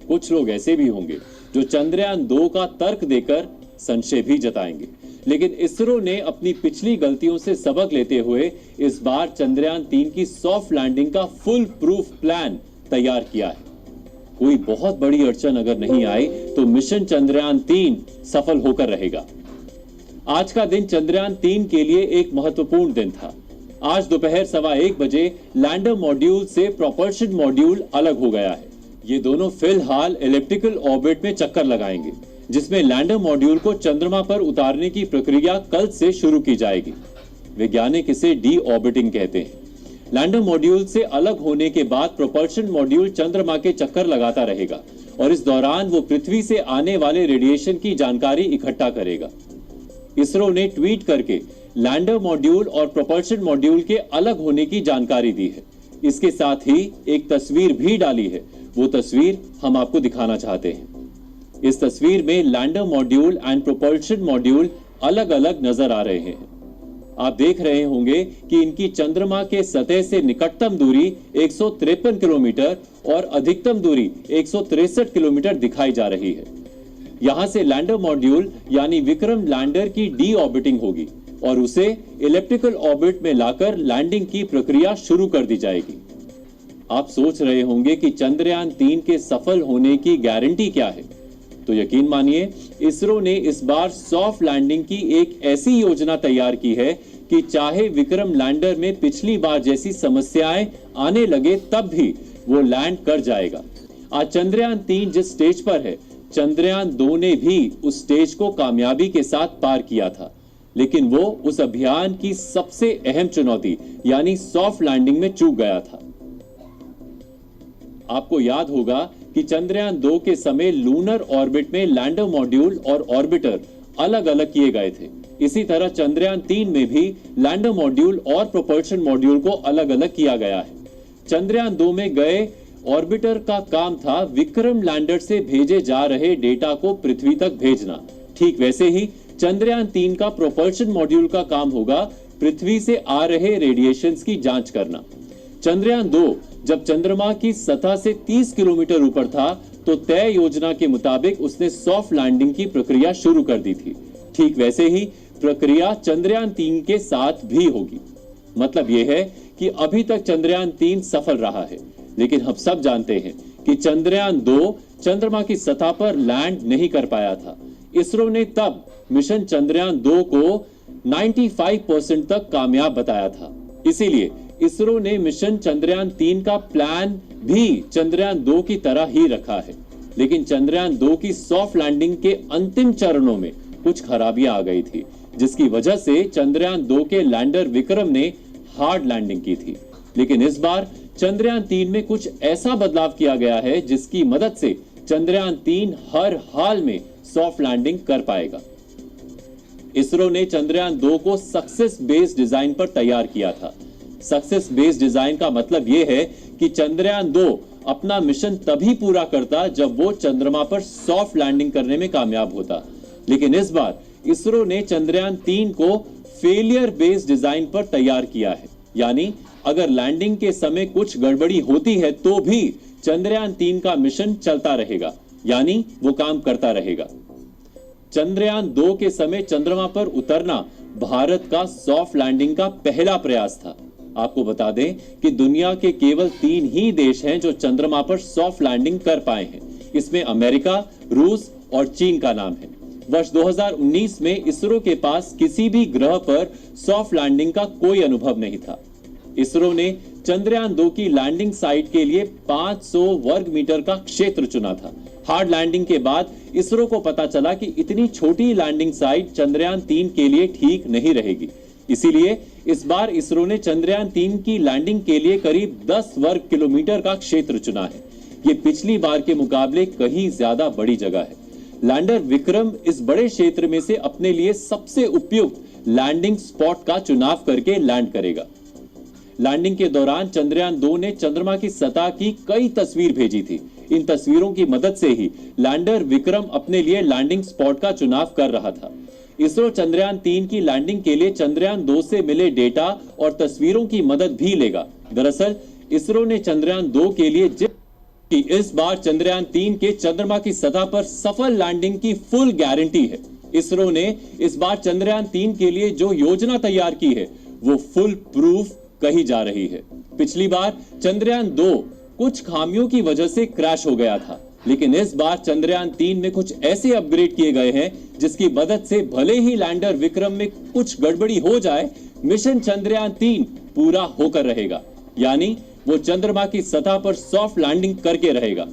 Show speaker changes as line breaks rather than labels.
कुछ लोग ऐसे भी होंगे जो चंद्रयान 2 का तर्क देकर संशय भी जताएंगे, लेकिन इसरो ने अपनी पिछली गलतियों से सबक लेते हुए इस बार चंद्रयान 3 की सॉफ्ट लैंडिंग का फुल प्रूफ प्लान तैयार किया है। कोई बहुत बड़ी अड़चन अगर नहीं आई तो मिशन चंद्रयान 3 सफल होकर रहेगा। आज का दिन चंद्रयान 3 के लिए एक महत्वपूर्ण दिन था। आज दोपहर 1:15 बजे लैंडर मॉड्यूल से प्रोपल्शन मॉड्यूल अलग हो गया है। ये दोनों फिलहाल एलिप्टिकल ऑर्बिट में चक्कर लगाएंगे, जिसमें लैंडर मॉड्यूल को चंद्रमा पर उतारने की प्रक्रिया कल से शुरू की जाएगी। वैज्ञानिक इसे डी ऑर्बिटिंग कहते हैं। लैंडर मॉड्यूल से अलग होने के बाद प्रोपल्शन मॉड्यूल चंद्रमा के चक्कर लगाता रहेगा और इस दौरान वो पृथ्वी से आने वाले रेडिएशन की जानकारी इकट्ठा करेगा। इसरो ने ट्वीट करके लैंडर मॉड्यूल और प्रोपल्शन मॉड्यूल के अलग होने की जानकारी दी है। इसके साथ ही एक तस्वीर भी डाली है। वो तस्वीर हम आपको दिखाना चाहते हैं। इस तस्वीर में lander module and propulsion module अलग अलग नजर आ रहे हैं। आप देख रहे होंगे कि इनकी चंद्रमा के सतह से निकटतम दूरी 153 किलोमीटर और अधिकतम दूरी 163 किलोमीटर दिखाई जा रही है। यहां से लैंडर मॉड्यूल यानी विक्रम लैंडर की डी ऑर्बिटिंग होगी और उसे इलिप्टिकल ऑर्बिट में लाकर लैंडिंग की प्रक्रिया शुरू कर दी जाएगी। आप सोच रहे होंगे कि चंद्रयान 3 के सफल होने की गारंटी क्या है, तो यकीन मानिए इसरो ने इस बार सॉफ्ट लैंडिंग की एक ऐसी योजना तैयार की है कि चाहे विक्रम लैंडर में पिछली बार जैसी समस्याएं आने लगे तब भी वो लैंड कर जाएगा। आज चंद्रयान 3 जिस स्टेज पर है, चंद्रयान 2 ने भी उस स्टेज को कामयाबी के साथ पार किया था, लेकिन वो उस अभियान की सबसे अहम चुनौती यानी सॉफ्ट लैंडिंग में चूक गया था। आपको याद होगा कि चंद्रयान 2 के समय लूनर ऑर्बिट में लैंडर मॉड्यूल और ऑर्बिटर अलग अलग किए गए थे। इसी तरह चंद्रयान 3 में भी लैंडर मॉड्यूल और प्रोपल्शन मॉड्यूल को अलग अलग किया गया है। चंद्रयान 2 में गए ऑर्बिटर का काम था विक्रम लैंडर से भेजे जा रहे डेटा को पृथ्वी तक भेजना। ठीक वैसे ही चंद्रयान 3 का प्रोपल्शन मॉड्यूल का काम होगा पृथ्वी से आ रहे रेडिएशंस की जांच करना। चंद्रयान 2 जब चंद्रमा की सतह से 30 किलोमीटर ऊपर था तो तय योजना के मुताबिक उसने सॉफ्ट लैंडिंग की प्रक्रिया शुरू कर दी थी। ठीक वैसे ही प्रक्रिया चंद्रयान 3 के साथ भी होगी। मतलब यह है कि अभी तक चंद्रयान 3 सफल रहा है, लेकिन हम सब जानते हैं कि चंद्रयान 2 चंद्रमा की सतह पर लैंड नहीं कर पाया था। इसरो ने तब मिशन चंद्रयान 2 को 95% तक कामयाब बताया था। इसीलिए इसरो ने मिशन चंद्रयान 3 का प्लान भी चंद्रयान 2 की तरह ही रखा है, लेकिन चंद्रयान 2 की सॉफ्ट लैंडिंग के अंतिम चरणों में कुछ खराबियां आ गई थी, जिसकी वजह से चंद्रयान 2 के लैंडर विक्रम ने हार्ड लैंडिंग की थी। लेकिन इस बार चंद्रयान 3 में कुछ ऐसा बदलाव किया गया है जिसकी मदद से चंद्रयान 3 हर हाल में सॉफ्ट लैंडिंग कर पाएगा। इसरो ने चंद्रयान 2 को सक्सेस बेस्ड डिजाइन पर तैयार किया था। सक्सेस बेस्ड डिजाइन का मतलब यह है कि चंद्रयान 2 अपना मिशन तभी पूरा करता जब वो चंद्रमा पर सॉफ्ट लैंडिंग करने में कामयाब होता। लेकिन इस बार इसरो ने चंद्रयान 3 को फेलियर बेस्ड डिजाइन पर तैयार किया है, यानी अगर लैंडिंग के समय कुछ गड़बड़ी होती है तो भी चंद्रयान 3 का मिशन चलता रहेगा, यानी वो काम करता रहेगा। चंद्रयान 2 के समय चंद्रमा पर उतरना भारत का सॉफ्ट लैंडिंग का पहला प्रयास था। आपको बता दें कि दुनिया के केवल 3 ही देश हैं जो चंद्रमा पर सॉफ्ट लैंडिंग कर पाए हैं। इसमें अमेरिका, रूस और चीन का नाम है। वर्ष 2019 में इसरो के पास किसी भी ग्रह पर सॉफ्ट लैंडिंग का कोई अनुभव नहीं था। इसरो ने चंद्रयान 2 की लैंडिंग साइट के लिए 500 वर्ग मीटर का क्षेत्र चुना था। हार्ड लैंडिंग के बाद इसरो को पता चला कि इतनी छोटी लैंडिंग साइट चंद्रयान 3 के लिए ठीक नहीं रहेगी। इसीलिए इस बार इसरो ने चंद्रयान 3 की लैंडिंग के लिए करीब 10 वर्ग किलोमीटर का क्षेत्र चुना है। ये पिछली बार के मुकाबले कहीं ज्यादा बड़ी जगह है। लैंडर विक्रम इस बड़े क्षेत्र में से अपने लिए सबसे उपयुक्त लैंडिंग स्पॉट का चुनाव करके लैंड करेगा। लैंडिंग के दौरान चंद्रयान 2 ने चंद्रमा की सतह की कई तस्वीर भेजी थी। इन तस्वीरों की मदद से ही लैंडर विक्रम अपने लिए लैंडिंग स्पॉट का चुनाव कर रहा था। इसरो चंद्रयान 3 की लैंडिंग के लिए चंद्रयान 2 से मिले डेटा और तस्वीरों की मदद भी लेगा। दरअसल इसरो ने चंद्रयान 2 के लिए कि इस बार चंद्रयान 3 के चंद्रमा की सतह पर सफल लैंडिंग की फुल गारंटी है। इसरो ने इस बार चंद्रयान 3 के लिए जो योजना तैयार की है वो फुल प्रूफ कही जा रही है। पिछली बार चंद्रयान 2 कुछ खामियों की वजह से क्रैश हो गया था, लेकिन इस बार चंद्रयान 3 में कुछ ऐसे अपग्रेड किए गए हैं जिसकी मदद से भले ही लैंडर विक्रम में कुछ गड़बड़ी हो जाए, मिशन चंद्रयान 3 पूरा होकर रहेगा। यानी वो चंद्रमा की सतह पर सॉफ्ट लैंडिंग करके रहेगा।